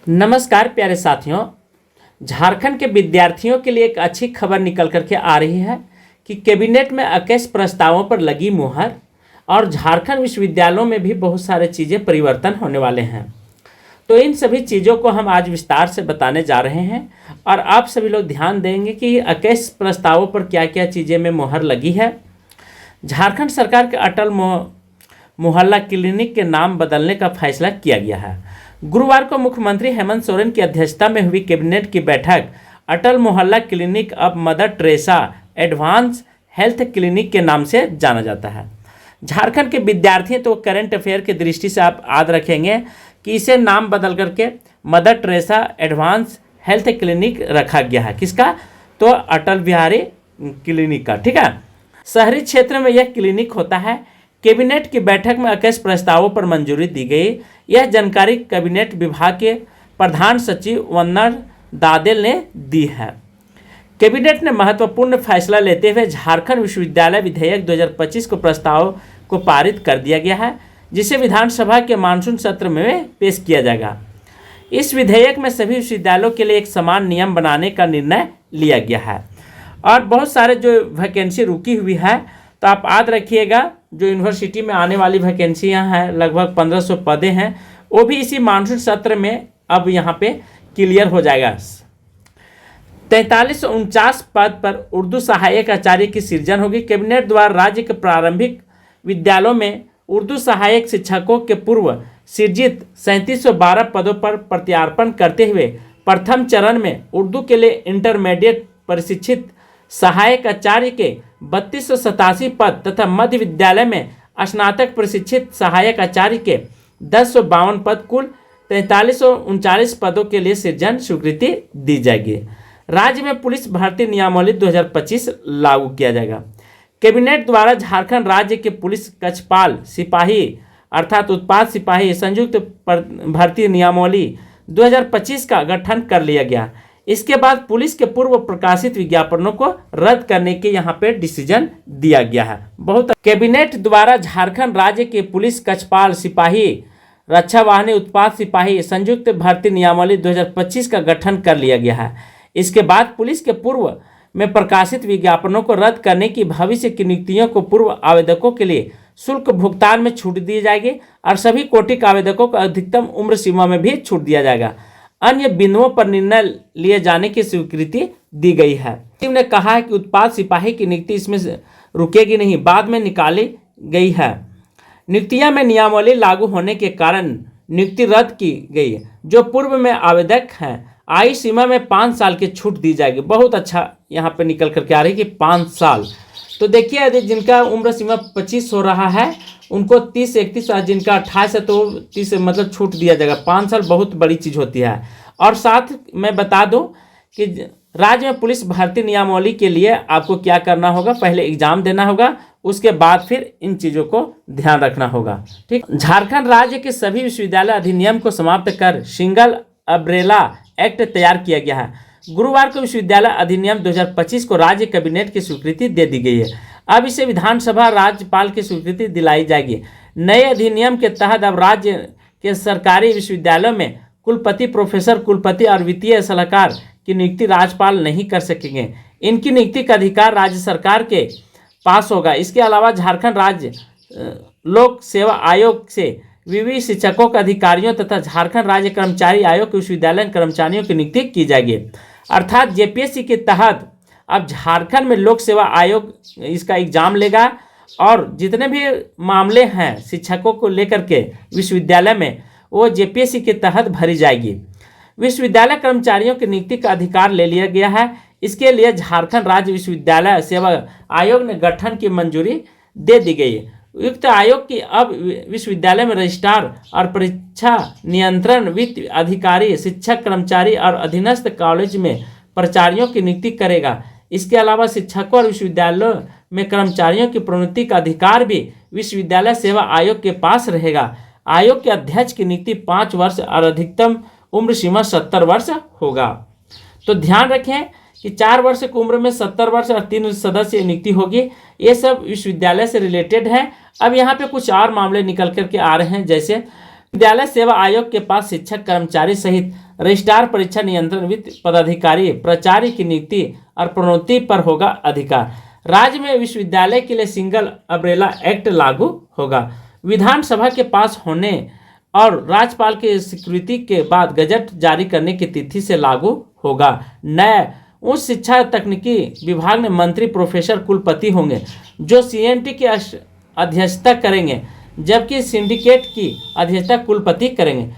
नमस्कार प्यारे साथियों। झारखंड के विद्यार्थियों के लिए एक अच्छी खबर निकल करके आ रही है कि कैबिनेट में 21 प्रस्तावों पर लगी मुहर और झारखंड विश्वविद्यालयों में भी बहुत सारे चीज़ें परिवर्तन होने वाले हैं। तो इन सभी चीज़ों को हम आज विस्तार से बताने जा रहे हैं और आप सभी लोग ध्यान देंगे कि 21 प्रस्तावों पर क्या क्या चीज़ें में मुहर लगी है। झारखंड सरकार के अटल मोहल्ला क्लिनिक के नाम बदलने का फैसला किया गया है। गुरुवार को मुख्यमंत्री हेमंत सोरेन की अध्यक्षता में हुई कैबिनेट की बैठक अटल मोहल्ला क्लिनिक अब mother Teresa advance health clinic के नाम से जाना जाता है। झारखंड के विद्यार्थी तो करंट अफेयर की दृष्टि से आप याद रखेंगे कि इसे नाम बदल करके mother Teresa advance health clinic रखा गया है। किसका? तो अटल बिहारी क्लिनिक का। ठीक है, शहरी क्षेत्र में यह क्लिनिक होता है। कैबिनेट की बैठक में 21 प्रस्तावों पर मंजूरी दी गई। यह जानकारी कैबिनेट विभाग के प्रधान सचिव वन्नर दादेल ने दी है। कैबिनेट ने महत्वपूर्ण फैसला लेते हुए झारखंड विश्वविद्यालय विधेयक 2025 को प्रस्ताव को पारित कर दिया गया है, जिसे विधानसभा के मानसून सत्र में पेश किया जाएगा। इस विधेयक में सभी विश्वविद्यालयों के लिए एक समान नियम बनाने का निर्णय लिया गया है और बहुत सारे जो वैकेंसी रुकी हुई है, तो आप याद रखिएगा जो यूनिवर्सिटी में आने वाली वैकेंसियां हैं, लगभग 1500 पदें हैं, वो भी इसी मानसून सत्र में अब यहाँ पे क्लियर हो जाएगा। 4349 पद पर उर्दू सहायक आचार्य की सृजन होगी। कैबिनेट द्वारा राज्य के प्रारंभिक विद्यालयों में उर्दू सहायक शिक्षकों के पूर्व सृजित 3712 पदों पर प्रत्यार्पण करते हुए प्रथम चरण में उर्दू के लिए इंटरमीडिएट प्रशिक्षित सहायक आचार्य के 3287 पद तथा मध्य विद्यालय में स्नातक प्रशिक्षित सहायक आचार्य के 1052 पद, कुल 4339 पदों के लिए सृजन स्वीकृति दी जाएगी। राज्य में पुलिस भर्ती नियमावली 2025 लागू किया जाएगा। कैबिनेट द्वारा झारखंड राज्य के पुलिस कक्षपाल सिपाही अर्थात उत्पाद सिपाही संयुक्त भर्ती नियमावली 2025 का गठन कर लिया गया। इसके बाद पुलिस के पूर्व प्रकाशित विज्ञापनों को रद्द करने के यहाँ पे डिसीजन दिया गया है। बहुत कैबिनेट द्वारा झारखंड राज्य के पुलिस कक्षपाल सिपाही रक्षा वाहिनी उत्पाद सिपाही संयुक्त भर्ती नियमावली 2025 का गठन कर लिया गया है। इसके बाद पुलिस के पूर्व में प्रकाशित विज्ञापनों को रद्द करने की भविष्य की नियुक्तियों को पूर्व आवेदकों के लिए शुल्क भुगतान में छूट दी जाएगी और सभी कोटि के आवेदकों को अधिकतम उम्र सीमा में भी छूट दिया जाएगा। अन्य बिंदुओं पर निर्णय लिए जाने की स्वीकृति दी गई है। टीम ने कहा है कि उत्पाद सिपाही की नियुक्ति इसमें रुकेगी नहीं, बाद में निकाली गई है। नियुक्तियां में नियमावली लागू होने के कारण नियुक्ति रद्द की गई। जो पूर्व में आवेदक हैं आयु सीमा में 5 साल की छूट दी जाएगी। बहुत अच्छा यहाँ पे निकल करके आ रही है कि 5 साल। तो देखिए यदि जिनका उम्र सीमा 25 हो रहा है उनको 30-31, जिनका 28 है तो 30 मतलब छूट दिया जाएगा। 5 साल बहुत बड़ी चीज़ होती है। और साथ मैं बता दूं कि राज्य में पुलिस भर्ती नियमावली के लिए आपको क्या करना होगा, पहले एग्जाम देना होगा, उसके बाद फिर इन चीज़ों को ध्यान रखना होगा। ठीक, झारखंड राज्य के सभी विश्वविद्यालय अधिनियम को समाप्त कर सिंगल अब्रेला एक्ट तैयार किया गया है। गुरुवार को विश्वविद्यालय अधिनियम 2025 को राज्य कैबिनेट की स्वीकृति दे दी गई है। अब इसे विधानसभा राज्यपाल की स्वीकृति दिलाई जाएगी। नए अधिनियम के तहत अब राज्य के सरकारी विश्वविद्यालयों में कुलपति, प्रोफेसर, कुलपति और वित्तीय सलाहकार की नियुक्ति राज्यपाल नहीं कर सकेंगे। इनकी नियुक्ति का अधिकार राज्य सरकार के पास होगा। इसके अलावा झारखंड राज्य लोक सेवा आयोग से विविध शिक्षकों के अधिकारियों तथा झारखंड राज्य कर्मचारी आयोग के विश्वविद्यालय कर्मचारियों की नियुक्ति की जाएगी। अर्थात जेपीएससी के तहत अब झारखंड में लोक सेवा आयोग इसका एग्जाम लेगा और जितने भी मामले हैं शिक्षकों को लेकर के विश्वविद्यालय में वो जेपीएससी के तहत भरी जाएगी। विश्वविद्यालय कर्मचारियों की नियुक्ति का अधिकार ले लिया गया है। इसके लिए झारखंड राज्य विश्वविद्यालय सेवा आयोग ने गठन की मंजूरी दे दी गई है। उक्त आयोग की अब विश्वविद्यालय में रजिस्ट्रार और परीक्षा नियंत्रण, वित्त अधिकारी, शिक्षक कर्मचारी और अधीनस्थ कॉलेज में प्राचार्यों की नियुक्ति करेगा। इसके अलावा शिक्षकों और विश्वविद्यालयों में कर्मचारियों की प्रोन्नति का अधिकार भी विश्वविद्यालय सेवा आयोग के पास रहेगा। आयोग के अध्यक्ष की नियुक्ति 5 वर्ष और अधिकतम उम्र सीमा 70 वर्ष होगा। तो ध्यान रखें कि 4 वर्ष की उम्र में 70 वर्ष और 3 सदस्य नियुक्ति होगी। ये सब विश्वविद्यालय से रिलेटेड है। अब यहाँ पे कुछ और मामले निकल करके आ रहे हैं, जैसे विद्यालय सेवा आयोग के पास शिक्षक कर्मचारी सहित रजिस्ट्रार परीक्षा नियंत्रण वित्त पदाधिकारी प्राचार्य की नियुक्ति और प्रोन्नति पर होगा अधिकार। राज्य में विश्वविद्यालय के लिए सिंगल अम्ब्रेला एक्ट लागू होगा। विधानसभा के पास होने और राज्यपाल की स्वीकृति के बाद गजट जारी करने की तिथि से लागू होगा। नए उच्च शिक्षा तकनीकी विभाग में मंत्री प्रोफेसर कुलपति होंगे जो सीएनटी की अध्यक्षता करेंगे, जबकि सिंडिकेट की अध्यक्षता कुलपति करेंगे।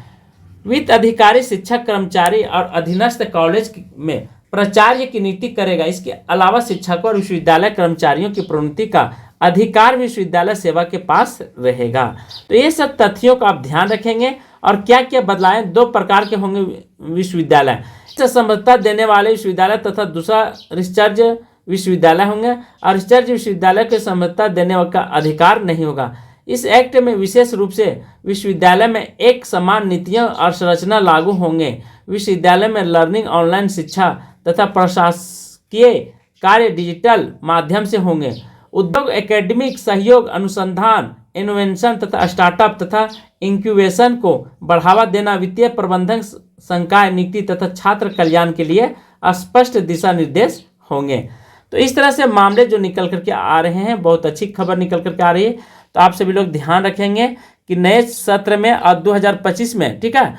वित्त अधिकारी शिक्षक कर्मचारी और अधीनस्थ कॉलेज में प्राचार्य की नियुक्ति करेगा। इसके अलावा शिक्षकों और विश्वविद्यालय कर्मचारियों की प्रोन्नति का अधिकार विश्वविद्यालय सेवा के पास रहेगा। तो ये सब तथ्यों का आप ध्यान रखेंगे। और क्या क्या बदलाएं, दो प्रकार के होंगे विश्वविद्यालय, संबद्धता देने वाले विश्वविद्यालय तथा दूसरा रिसर्च विश्वविद्यालय होंगे। और रिसर्च विश्वविद्यालय को संबद्धता देने का अधिकार नहीं होगा। इस एक्ट में विशेष रूप से विश्वविद्यालय में एक समान नीतियां और संरचना लागू होंगे। विश्वविद्यालय में लर्निंग, ऑनलाइन शिक्षा तथा प्रशासकीय कार्य डिजिटल माध्यम से होंगे। उद्योग, एकेडमिक सहयोग, अनुसंधान, इनोवेशन तथा स्टार्टअप तथा इंक्यूबेशन को बढ़ावा देना, वित्तीय प्रबंधन, संकाय नियुक्ति तथा छात्र कल्याण के लिए स्पष्ट दिशा निर्देश होंगे। तो इस तरह से मामले जो निकल करके आ रहे हैं, बहुत अच्छी खबर निकल करके आ रही है। तो आप सभी लोग ध्यान रखेंगे कि नए सत्र में और 2025 में, ठीक है,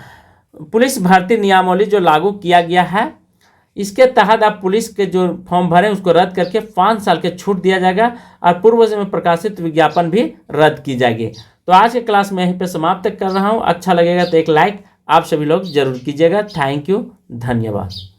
पुलिस भर्ती नियमावली जो लागू किया गया है, इसके तहत आप पुलिस के जो फॉर्म भरें उसको रद्द करके 5 साल के छूट दिया जाएगा और पूर्व में प्रकाशित विज्ञापन भी रद्द की जाएगी। तो आज के क्लास में यहीं पे समाप्त कर रहा हूँ। अच्छा लगेगा तो एक लाइक आप सभी लोग जरूर कीजिएगा। थैंक यू, धन्यवाद।